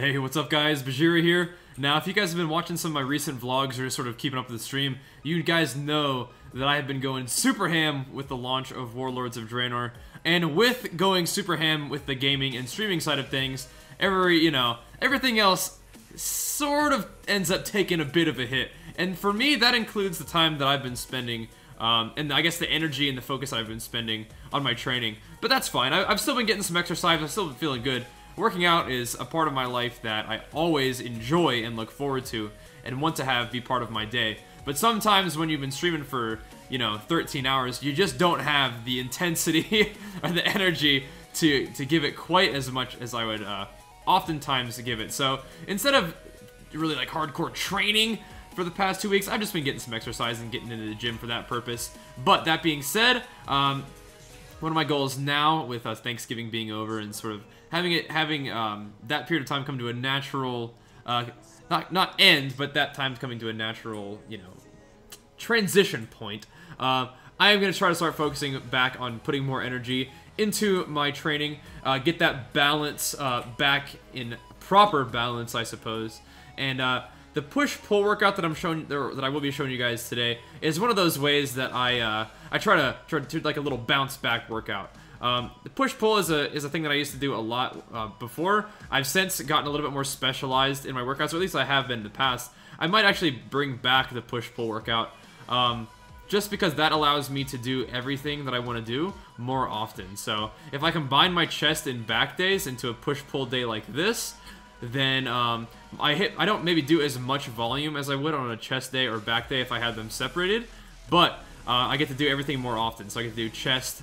Hey, what's up guys? Bajheera here. Now, if you guys have been watching some of my recent vlogs or just sort of keeping up with the stream, you guys know that I have been going super ham with the launch of Warlords of Draenor, and with going super ham with the gaming and streaming side of things, everything else sort of ends up taking a bit of a hit. And for me, that includes the time that I've been spending, and I guess the energy and the focus I've been spending on my training. But that's fine. I've still been getting some exercise. I've still been feeling good. Working out is a part of my life that I always enjoy and look forward to and want to be part of my day. But sometimes when you've been streaming for, 13 hours, you just don't have the intensity or the energy to give it quite as much as I would oftentimes give it. So instead of really like hardcore training for the past 2 weeks, I've just been getting some exercise and getting into the gym for that purpose. But that being said, one of my goals now, with Thanksgiving being over and sort of having that period of time come to a natural, not end, but that time coming to a natural, transition point, I am going to try to start focusing back on putting more energy into my training, get that balance back in proper balance, I suppose. And the push-pull workout that I will be showing you guys today is one of those ways that I try to do like a little bounce back workout. The push-pull is a thing that I used to do a lot before. I've since gotten a little bit more specialized in my workouts, or at least I have been in the past. I might actually bring back the push-pull workout, just because that allows me to do everything that I want to do more often. So if I combine my chest and back days into a push-pull day like this, then I don't maybe do as much volume as I would on a chest day or back day if I had them separated, but I get to do everything more often. So I get to do chest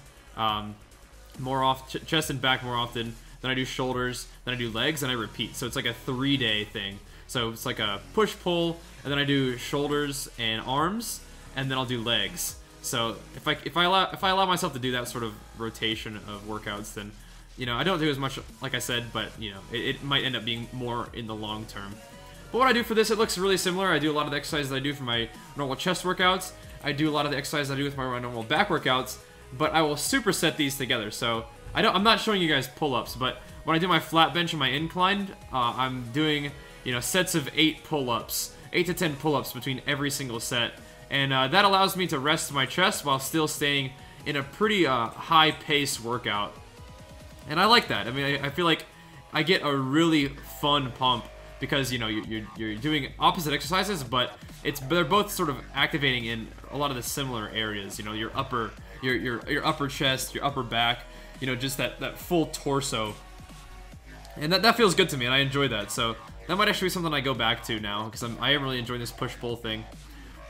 chest and back more often, then I do shoulders, then I do legs, and I repeat. So it's like a 3-day thing. So it's like a push-pull, and then I do shoulders and arms, and then I'll do legs. So if I allow myself to do that sort of rotation of workouts, then I don't do as much, like I said, but it might end up being more in the long term. But what I do for this, it looks really similar. I do a lot of the exercises that I do for my normal chest workouts. I do a lot of the exercises I do with my normal back workouts, but I will superset these together. So I'm not showing you guys pull-ups, but when I do my flat bench and my incline, I'm doing sets of 8 pull-ups, 8 to 10 pull-ups between every single set, and that allows me to rest my chest while still staying in a pretty high-paced workout. And I like that. I mean, I feel like I get a really fun pump because you're doing opposite exercises, but they're both sort of activating in a lot of the similar areas. Your upper chest, your upper back, just that full torso, and that feels good to me, and I enjoy that. So that might actually be something I go back to now, because I am really enjoying this push-pull thing.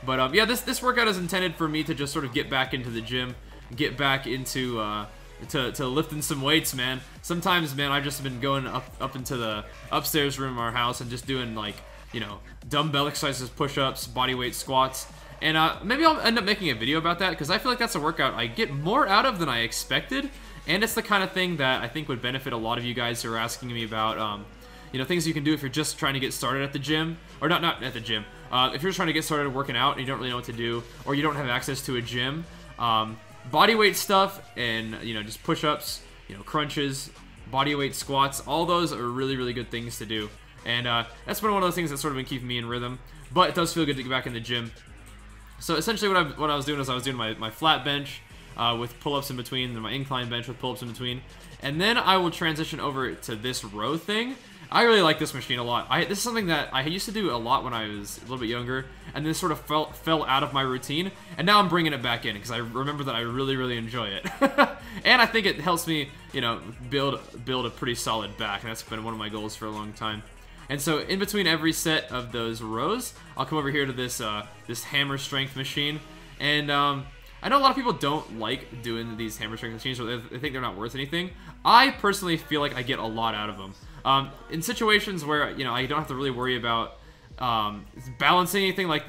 But yeah, this workout is intended for me to just sort of get back into the gym, get back into to lifting some weights, man. Sometimes, man, I've just been going up into the upstairs room of our house and just doing like dumbbell exercises, push-ups, body weight squats. And maybe I'll end up making a video about that, because I feel like that's a workout I get more out of than I expected, and it's the kind of thing that I think would benefit a lot of you guys who are asking me about, things you can do if you're just trying to get started at the gym, or not at the gym. If you're trying to get started working out and you don't really know what to do, or you don't have access to a gym, body weight stuff and just push-ups, crunches, body weight squats, all those are really, really good things to do. And that's been one of those things that's sort of been keeping me in rhythm, but it does feel good to get back in the gym. So essentially what I was doing is I was doing my flat bench with pull-ups in between, and my incline bench with pull-ups in between. And then I will transition over to this row thing. I really like this machine a lot. This is something that I used to do a lot when I was a little bit younger, and then sort of fell out of my routine, and now I'm bringing it back in because I remember that I really, really enjoy it. And I think it helps me, build a pretty solid back, and that's been one of my goals for a long time. And so in between every set of those rows, I'll come over here to this this hammer strength machine, and I know a lot of people don't like doing these hammer strength machines, or they think they're not worth anything. I personally feel like I get a lot out of them. In situations where I don't have to really worry about balancing anything, like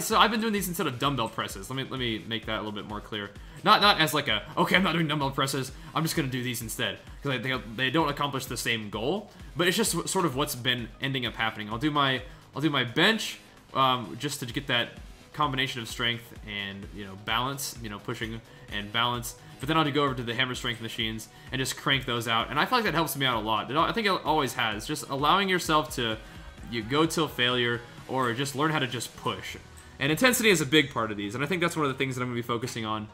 so I've been doing these instead of dumbbell presses. Let me make that a little bit more clear. Not as like okay, I'm not doing dumbbell presses, I'm just gonna do these instead, because they don't accomplish the same goal. But it's just sort of what's been ending up happening. I'll do my bench just to get that combination of strength and, you know, balance, you know, pushing and balance. But then I'll go over to the hammer strength machines and just crank those out. And I feel like that helps me out a lot. I think it always has. Just allowing yourself to go till failure or just learn how to just push. And intensity is a big part of these. And I think that's one of the things that I'm going to be focusing on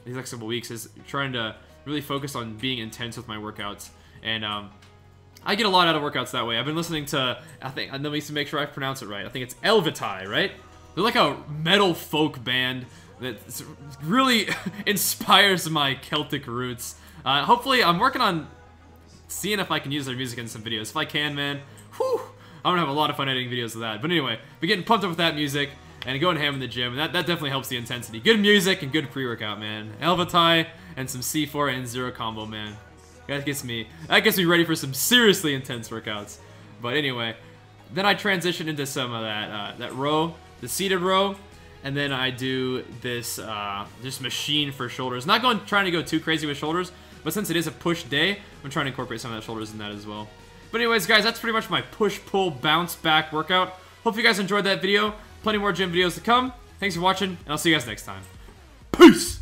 these next couple weeks is trying to really focus on being intense with my workouts. And I get a lot out of workouts that way. I've been listening to, let me make sure I pronounce it right. I think it's Elvitai, right? They're like a metal folk band that really inspires my Celtic roots. Hopefully, I'm working on seeing if I can use their music in some videos. If I can, man, whew, I'm gonna have a lot of fun editing videos of that. But anyway, be getting pumped up with that music and going ham in the gym, and that definitely helps the intensity. Good music and good pre-workout, man. Elvitai and some C4 and Zero combo, man. That gets me ready for some seriously intense workouts. But anyway, then I transition into some of that row, the seated row, and then I do this just machine for shoulders. Not trying to go too crazy with shoulders, but since it is a push day, I'm trying to incorporate some of the shoulders in that as well. But anyways, guys, that's pretty much my push-pull bounce-back workout. Hope you guys enjoyed that video. Plenty more gym videos to come. Thanks for watching, and I'll see you guys next time. Peace!